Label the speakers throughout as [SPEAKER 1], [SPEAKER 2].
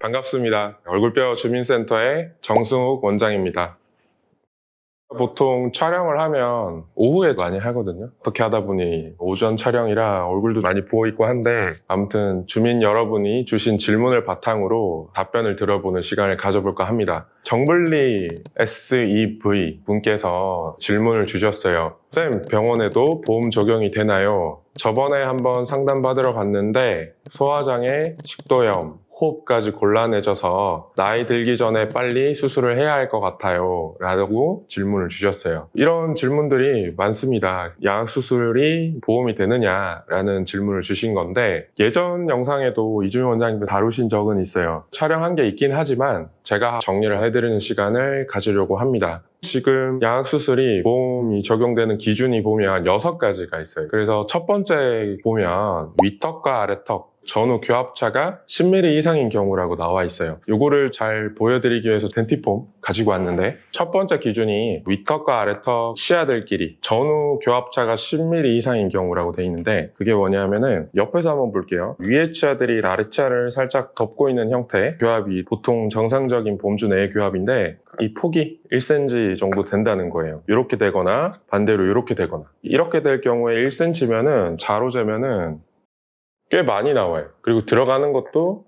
[SPEAKER 1] 반갑습니다. 얼굴뼈 주민센터의 정승욱 원장입니다. 보통 촬영을 하면 오후에 많이 하거든요. 어떻게 하다 보니 오전 촬영이라 얼굴도 많이 부어있고 한데, 아무튼 주민 여러분이 주신 질문을 바탕으로 답변을 들어보는 시간을 가져볼까 합니다. 정블리 SEV 분께서 질문을 주셨어요. 쌤, 병원에도 보험 적용이 되나요? 저번에 한번 상담받으러 갔는데 소화장애, 식도염, 호흡까지 곤란해져서 나이 들기 전에 빨리 수술을 해야 할 것 같아요 라고 질문을 주셨어요. 이런 질문들이 많습니다. 양악수술이 보험이 되느냐 라는 질문을 주신 건데, 예전 영상에도 이주민 원장님도 다루신 적은 있어요. 촬영한 게 있긴 하지만 제가 정리를 해드리는 시간을 가지려고 합니다. 지금 양악수술이 보험이 적용되는 기준이 보면 6가지가 있어요. 그래서 첫 번째 보면 윗턱과 아래턱 전후 교합차가 10mm 이상인 경우라고 나와 있어요. 이거를 잘 보여드리기 위해서 덴티폼 가지고 왔는데, 첫 번째 기준이 윗턱과 아래턱 치아들끼리 전후 교합차가 10mm 이상인 경우라고 돼 있는데, 그게 뭐냐면은 옆에서 한번 볼게요. 위에 치아들이 아래 치아를 살짝 덮고 있는 형태의 교합이 보통 정상적인 범주 내의 교합인데, 이 폭이 1cm 정도 된다는 거예요. 이렇게 되거나 반대로 이렇게 되거나. 이렇게 될 경우에 1cm면은 자로 재면은 꽤 많이 나와요. 그리고 들어가는 것도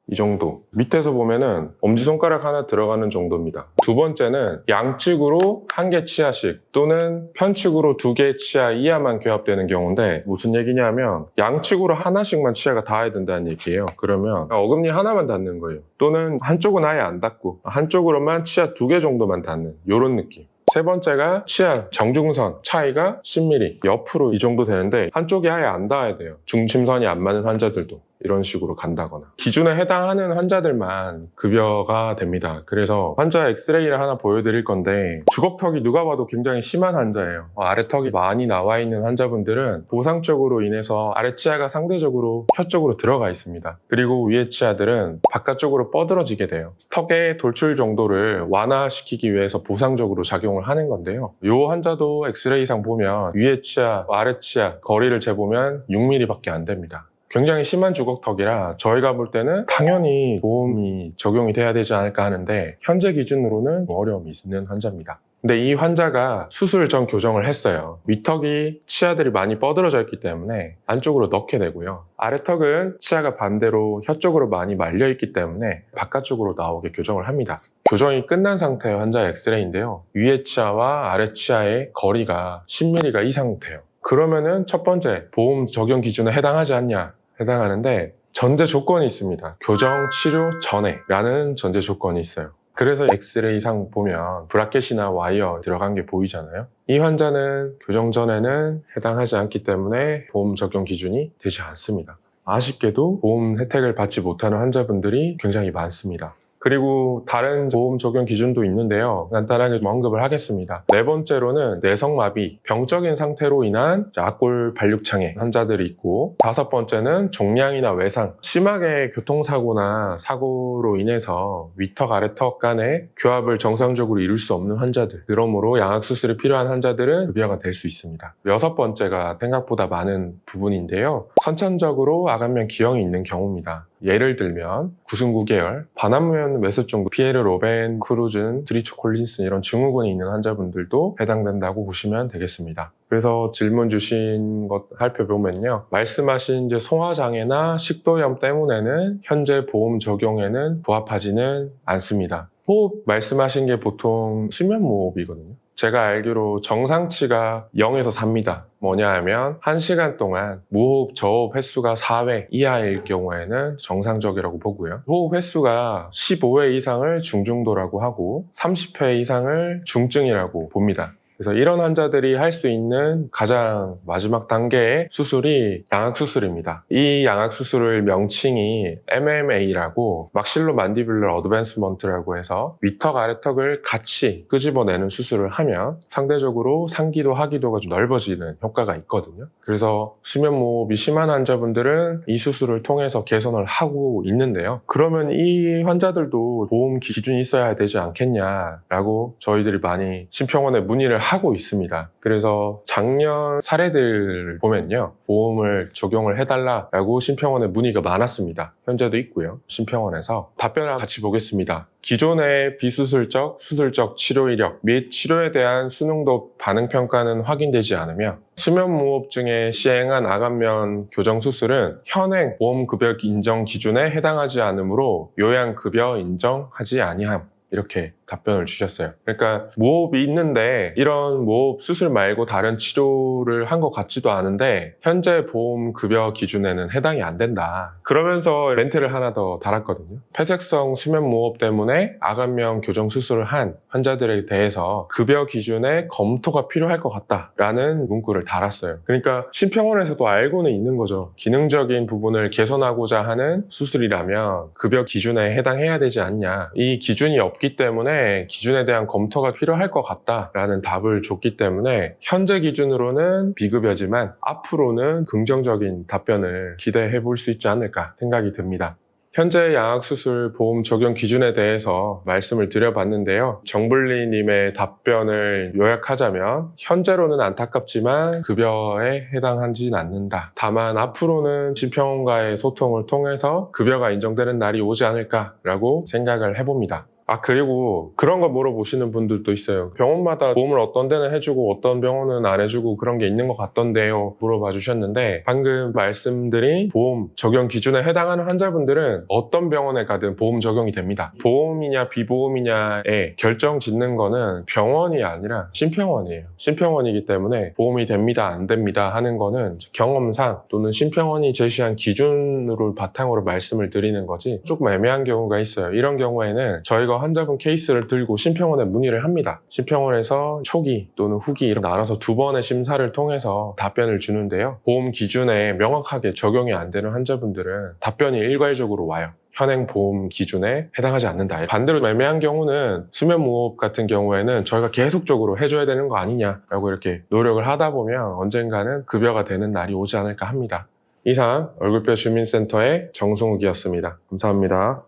[SPEAKER 1] 이 정도. 밑에서 보면은 엄지손가락 하나 들어가는 정도입니다. 두 번째는 양측으로 1개 치아씩 또는 편측으로 2개 치아 이하만 교합되는 경우인데, 무슨 얘기냐면 양측으로 하나씩만 치아가 닿아야 된다는 얘기예요. 그러면 어금니 하나만 닿는 거예요. 또는 한쪽은 아예 안 닿고 한쪽으로만 치아 2개 정도만 닿는 이런 느낌. 세 번째가 치아 정중선 차이가 10mm 옆으로 이 정도 되는데 한쪽이 아예 안 닿아야 돼요. 중심선이 안 맞는 환자들도 이런 식으로 간다거나. 기준에 해당하는 환자들만 급여가 됩니다. 그래서 환자 엑스레이를 하나 보여드릴 건데, 주걱턱이 누가 봐도 굉장히 심한 환자예요. 아래턱이 많이 나와 있는 환자분들은 보상 쪽으로 인해서 아래 치아가 상대적으로 혀 쪽으로 들어가 있습니다. 그리고 위에 치아들은 바깥쪽으로 뻗어지게 돼요. 턱의 돌출 정도를 완화시키기 위해서 보상적으로 작용을 하는 건데요. 이 환자도 엑스레이상 보면 위에 치아, 아래 치아 거리를 재보면 6mm밖에 안 됩니다. 굉장히 심한 주걱턱이라 저희가 볼 때는 당연히 보험이 적용이 돼야 되지 않을까 하는데, 현재 기준으로는 어려움이 있는 환자입니다. 근데 이 환자가 수술 전 교정을 했어요. 윗턱이 치아들이 많이 뻗어져 있기 때문에 안쪽으로 넣게 되고요. 아래턱은 치아가 반대로 혀 쪽으로 많이 말려 있기 때문에 바깥쪽으로 나오게 교정을 합니다. 교정이 끝난 상태의 환자의 엑스레이인데요. 위에 치아와 아래 치아의 거리가 10mm가 이상 돼요. 그러면은 첫 번째, 보험 적용 기준에 해당하지 않냐? 해당하는데, 전제 조건이 있습니다. 교정 치료 전에 라는 전제 조건이 있어요. 그래서 엑스레이상 보면 브라켓이나 와이어 들어간 게 보이잖아요. 이 환자는 교정 전에는 해당하지 않기 때문에 보험 적용 기준이 되지 않습니다. 아쉽게도 보험 혜택을 받지 못하는 환자분들이 굉장히 많습니다. 그리고 다른 보험 적용 기준도 있는데요. 간단하게 좀 언급을 하겠습니다. 네 번째로는 내성마비, 병적인 상태로 인한 악골 발육장애 환자들이 있고, 다섯 번째는 종양이나 외상, 심하게 교통사고나 사고로 인해서 위턱, 아래턱 간의 교합을 정상적으로 이룰 수 없는 환자들, 그러므로 양악수술이 필요한 환자들은 급여가 될 수 있습니다. 여섯 번째가 생각보다 많은 부분인데요. 선천적으로 아간면 기형이 있는 경우입니다. 예를 들면 구승구계열, 반합면 외소증, 피에르 로벤, 크루즌, 드리초콜린슨 이런 증후군이 있는 환자분들도 해당된다고 보시면 되겠습니다. 그래서 질문 주신 것 살펴보면요. 말씀하신 이제 소화장애나 식도염 때문에는 현재 보험 적용에는 부합하지는 않습니다. 호흡 말씀하신 게 보통 수면무호흡이거든요. 제가 알기로 정상치가 0에서 4입니다. 뭐냐 하면 1시간 동안 무호흡, 저호흡 횟수가 4회 이하일 경우에는 정상적이라고 보고요. 호흡 횟수가 15회 이상을 중증도라고 하고 30회 이상을 중증이라고 봅니다. 그래서 이런 환자들이 할 수 있는 가장 마지막 단계의 수술이 양악수술입니다. 이 양악수술을 명칭이 MMA라고 막실로 만디뷸러 어드밴스먼트라고 해서 윗턱 아래턱을 같이 끄집어내는 수술을 하면 상대적으로 상기도 하기도가 좀 넓어지는 효과가 있거든요. 그래서 수면무호흡이 심한 환자분들은 이 수술을 통해서 개선을 하고 있는데요. 그러면 이 환자들도 보험 기준이 있어야 되지 않겠냐라고 저희들이 많이 심평원에 문의를 하고 있습니다. 그래서 작년 사례들 보면요, 보험을 적용을 해달라고 심평원에 문의가 많았습니다. 현재도 있고요. 심평원에서 답변을 같이 보겠습니다. 기존의 비수술적, 수술적 치료 이력 및 치료에 대한 수능도 반응평가는 확인되지 않으며 수면무호흡증에 시행한 아간면 교정수술은 현행 보험급여 인정 기준에 해당하지 않으므로 요양급여 인정하지 아니함. 이렇게 답변을 주셨어요. 그러니까 무호흡이 있는데 이런 무호흡 수술 말고 다른 치료를 한 것 같지도 않은데 현재 보험 급여 기준에는 해당이 안 된다. 그러면서 멘트를 하나 더 달았거든요. 폐색성 수면 무호흡 때문에 아간면 교정 수술을 한 환자들에 대해서 급여 기준에 검토가 필요할 것 같다라는 문구를 달았어요. 그러니까 심평원에서도 알고는 있는 거죠. 기능적인 부분을 개선하고자 하는 수술이라면 급여 기준에 해당해야 되지 않냐. 이 기준이 없기 때문에 기준에 대한 검토가 필요할 것 같다라는 답을 줬기 때문에 현재 기준으로는 비급여지만 앞으로는 긍정적인 답변을 기대해 볼 수 있지 않을까 생각이 듭니다. 현재 양악수술 보험 적용 기준에 대해서 말씀을 드려봤는데요. 정블리님의 답변을 요약하자면 현재로는 안타깝지만 급여에 해당하지는 않는다. 다만 앞으로는 심평원과의 소통을 통해서 급여가 인정되는 날이 오지 않을까라고 생각을 해봅니다. 그리고 그런 거 물어보시는 분들도 있어요. 병원마다 보험을 어떤 데는 해주고 어떤 병원은 안 해주고 그런 게 있는 것 같던데요. 물어봐 주셨는데 방금 말씀드린 보험 적용 기준에 해당하는 환자분들은 어떤 병원에 가든 보험 적용이 됩니다. 보험이냐 비보험이냐에 결정 짓는 거는 병원이 아니라 심평원이에요. 심평원이기 때문에 보험이 됩니다 안 됩니다 하는 거는 경험상 또는 심평원이 제시한 기준으로 바탕으로 말씀을 드리는 거지 조금 애매한 경우가 있어요. 이런 경우에는 저희가 환자분 케이스를 들고 심평원에 문의를 합니다. 심평원에서 초기 또는 후기 이렇게 나눠서 2번의 심사를 통해서 답변을 주는데요. 보험 기준에 명확하게 적용이 안 되는 환자분들은 답변이 일괄적으로 와요. 현행 보험 기준에 해당하지 않는다. 반대로 애매한 경우는 수면무호흡 같은 경우에는 저희가 계속적으로 해줘야 되는 거 아니냐라고 이렇게 노력을 하다 보면 언젠가는 급여가 되는 날이 오지 않을까 합니다. 이상 얼굴뼈 주민센터의 정송욱이었습니다. 감사합니다.